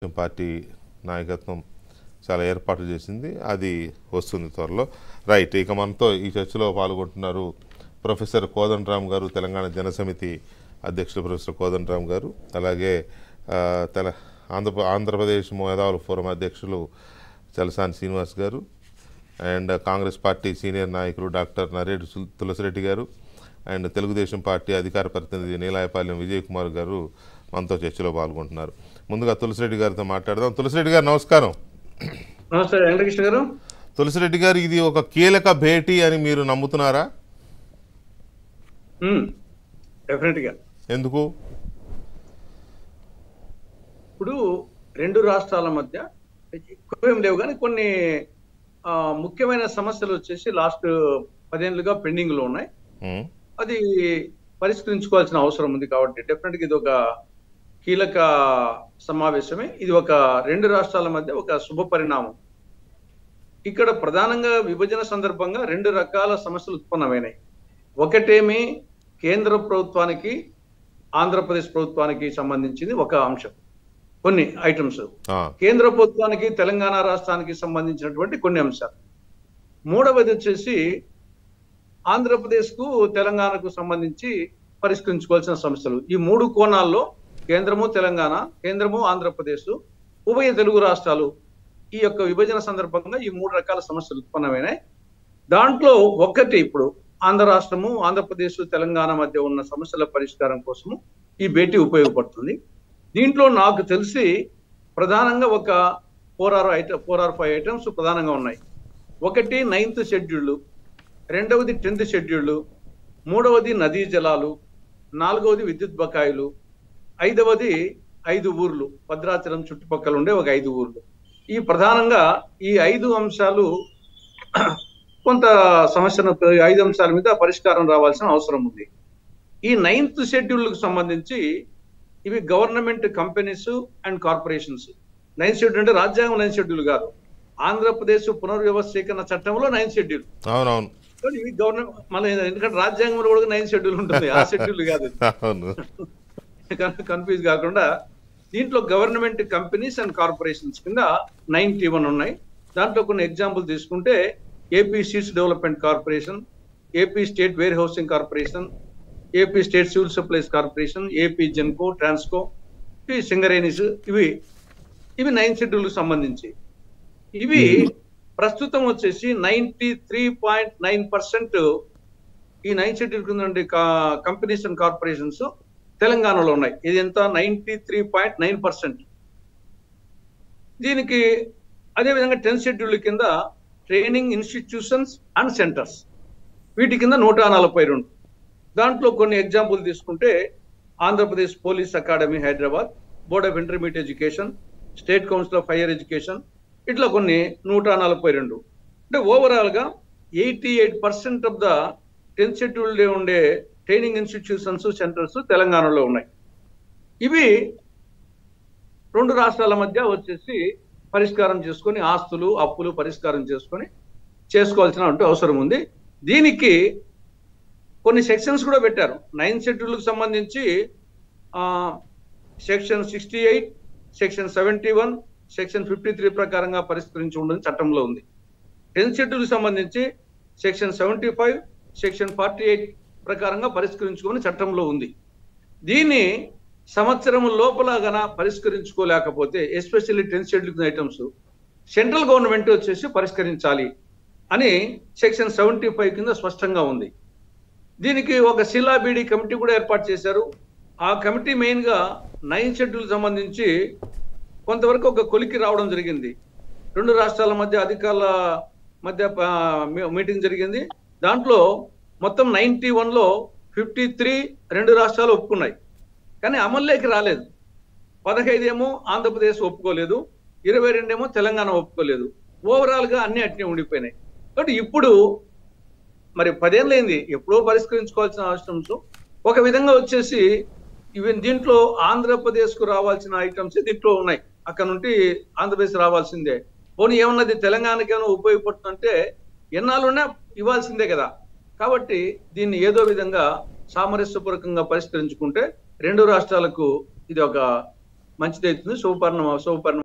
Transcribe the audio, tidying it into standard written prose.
Party నాయకత్వం చాలా ఏర్పాట్లు చేసింది. అది వస్తుంది త్వరలో. రైట్. ఇక మనతో ఈ చర్చలో పాల్గొంటున్నారు ప్రొఫెసర్ కోదండరామ్ గారు, తెలంగాణ జనసమితి అధ్యక్షులు ప్రొఫెసర్ కోదండరామ్ గారు. అలాగే ఆంధ్రప్రదేశ్ మేధావుల ఫోరం అధ్యక్షులు చలసాని శ్రీనివాస్ గారు అండ్ కాంగ్రెస్ పార్టీ సీనియర్ నాయకులు డాక్టర్ నరేడు తులసిరెడ్డి గారు అండ్ తెలుగుదేశం పార్టీ అధికార ప్రతినిధి నీలాయపాలెం విజయ్ కుమార్ గారు మనతో చర్చలో పాల్గొంటున్నారు. ముందుగా తులసిరెడ్డి గారితో మాట్లాడదాం. తులసిరెడ్డి గారు నమస్కారం. నమస్తే వెంకటకృష్ణ గారు. తులసిరెడ్డి గారు, ఇది ఒక కీలక భేటీ అని మీరు నమ్ముతున్నారా? డెఫినెట్గా. ఎందుకు? ఇప్పుడు రెండు రాష్ట్రాల మధ్య ఎక్కువ ఏం లేవు కానీ కొన్ని ముఖ్యమైన సమస్యలు వచ్చేసి లాస్ట్ 10 ఏళ్ళుగా పెండింగ్ లో ఉన్నాయి. అది పరిష్కరించుకోవాల్సిన అవసరం ఉంది. కాబట్టి డెఫినెట్గా ఇది ఒక కీలక సమావేశమే. ఇది ఒక రెండు రాష్ట్రాల మధ్య ఒక శుభ పరిణామం. ఇక్కడ ప్రధానంగా విభజన సందర్భంగా రెండు రకాల సమస్యలు ఉత్పన్నమైనాయి. ఒకటేమి కేంద్ర ప్రభుత్వానికి ఆంధ్రప్రదేశ్ ప్రభుత్వానికి సంబంధించింది ఒక అంశం, కొన్ని ఐటమ్స్. కేంద్ర ప్రభుత్వానికి తెలంగాణ రాష్ట్రానికి సంబంధించినటువంటి కొన్ని అంశాలు. మూడవది వచ్చేసి ఆంధ్రప్రదేశ్ కు తెలంగాణకు సంబంధించి పరిష్కరించుకోవాల్సిన సమస్యలు. ఈ మూడు కోణాల్లో కేంద్రము తెలంగాణ, కేంద్రము ఆంధ్రప్రదేశ్, ఉభయ తెలుగు రాష్ట్రాలు ఈ యొక్క విభజన సందర్భంగా ఈ మూడు రకాల సమస్యలు ఉత్పన్నమైనాయి. దాంట్లో ఒక్కటి ఇప్పుడు ఆంధ్ర రాష్ట్రము, ఆంధ్రప్రదేశ్, తెలంగాణ మధ్య ఉన్న సమస్యల పరిష్కారం కోసము ఈ భేటీ ఉపయోగపడుతుంది. దీంట్లో నాకు తెలిసి ప్రధానంగా ఒక 4 or 5 ఐటమ్స్ ప్రధానంగా ఉన్నాయి. ఒకటి 9th షెడ్యూల్, రెండవది 10th షెడ్యూల్, మూడవది నదీ జలాలు, నాలుగవది విద్యుత్ బకాయిలు, ఐదవది 5 ఊర్లు, భద్రాచలం చుట్టుపక్కల ఉండే ఒక 5 ఊర్లు. ఈ ప్రధానంగా ఈ 5 అంశాలు కొంత సమస్యను 5 అంశాల మీద పరిష్కారం రావాల్సిన అవసరం ఉంది. ఈ 9th షెడ్యూల్కు సంబంధించి ఇవి government companies and corporations. 9th schedule అంటే రాజ్యాంగం 9th షెడ్యూల్ కాదు, ఆంధ్రప్రదేశ్ పునర్వ్యవస్థీకరణ చట్టంలో 9th షెడ్యూల్. అవునవును. ఇవి గవర్నమెంట్ మన, ఎందుకంటే రాజ్యాంగంలో కూడా 9th షెడ్యూల్ ఉంటుంది, ఆ షెడ్యూల్ కాదు. కన్ఫ్యూజ్ కాకుండా దీంట్లో గవర్నమెంట్ కంపెనీస్ అండ్ కార్పొరేషన్స్ కింద 91 ఉన్నాయి. దాంట్లో కొన్ని ఎగ్జాంపుల్ తీసుకుంటే AP seeds development corporation, AP state where housing corporation, AP state civil supplies corporation, AP Genco, Transco, ఇవి సింగరేణిస్, ఇవి 9th షెడ్యూల్కి సంబంధించి. ఇవి ప్రస్తుతం వచ్చేసి 93.9% ఈ 9th షెడ్యూల్ కింద కంపెనీస్ అండ్ కార్పొరేషన్స్ తెలంగాణలో ఉన్నాయి. ఇది ఎంత? 93.9%. దీనికి అదేవిధంగా 10th షెడ్యూల్ కింద ట్రైనింగ్ ఇన్స్టిట్యూషన్స్ అండ్ సెంటర్స్, వీటి కింద 142. దాంట్లో కొన్ని ఎగ్జాంపుల్ తీసుకుంటే Andhra Pradesh police academy Hyderabad, board of intermediate education, state council of higher education, ఇట్లా కొన్ని 142. అంటే ఓవరాల్గా 88% ఆఫ్ ద 10th షెడ్యూల్ ఉండే ట్రైనింగ్ ఇన్స్టిట్యూషన్స్, సెంటర్స్ తెలంగాణలో ఉన్నాయి. ఇవి రెండు రాష్ట్రాల మధ్య వచ్చేసి పరిష్కారం చేసుకొని, ఆస్తులు అప్పులు పరిష్కారం చేసుకోవాల్సిన అవసరం ఉంది. దీనికి కొన్ని సెక్షన్స్ కూడా పెట్టారు. 9th షెడ్యూల్కి సంబంధించి సెక్షన్ 68, సెక్షన్ 71, సెక్షన్ 53 ప్రకారంగా పరిష్కరించి ఉండని చట్టంలో ఉంది. 10th షెడ్యూల్కి సంబంధించి సెక్షన్ 75, సెక్షన్ 48 ప్రకారంగా పరిష్కరించుకోమని చట్టంలో ఉంది. దీన్ని సంవత్సరం లోపల గన పరిష్కరించుకోలేకపోతే, especially 10th schedule items central government వచ్చేసి పరిష్కరించాలి అని సెక్షన్ 75 కింద స్పష్టంగా ఉంది. దీనికి ఒక సిలాబిడి కమిటీ కూడా ఏర్పాటు చేశారు. ఆ కమిటీ మెయిన్గా 9th షెడ్యూల్ సంబంధించి కొంతవరకు ఒక కొలికి రావడం జరిగింది. రెండు రాష్ట్రాల మధ్య అధికారుల మధ్య మీటింగ్ జరిగింది. దాంట్లో మొత్తం 91లో 53 రెండు రాష్ట్రాలు ఒప్పుకున్నాయి, కానీ అమల్లోకి రాలేదు. 15 ఏమో ఆంధ్రప్రదేశ్ ఒప్పుకోలేదు, 22 ఏమో తెలంగాణ ఒప్పుకోలేదు. ఓవరాల్గా అన్ని అట్నే ఉండిపోయినాయి. కాబట్టి ఇప్పుడు మరి 10 ఏళ్ళైంది, ఎప్పుడో పరిష్కరించుకోవాల్సిన అవసరం. ఒక విధంగా వచ్చేసి ఈవెన్ దీంట్లో ఆంధ్రప్రదేశ్కు రావాల్సిన ఐటమ్స్ దీంట్లో ఉన్నాయి. అక్కడ నుండి ఆంధ్రప్రదేశ్ రావాల్సిందే. పోనీ ఏమన్నది తెలంగాణకి ఏమైనా ఉపయోగపడుతుందంటే ఎన్నాళ్ళున్నా ఇవ్వాల్సిందే కదా. కాబట్టి దీన్ని ఏదో విధంగా సామరస్యపూర్వకంగా పరిష్కరించుకుంటే రెండు రాష్ట్రాలకు ఇది ఒక మంచిదవుతుంది. సుపరిణామం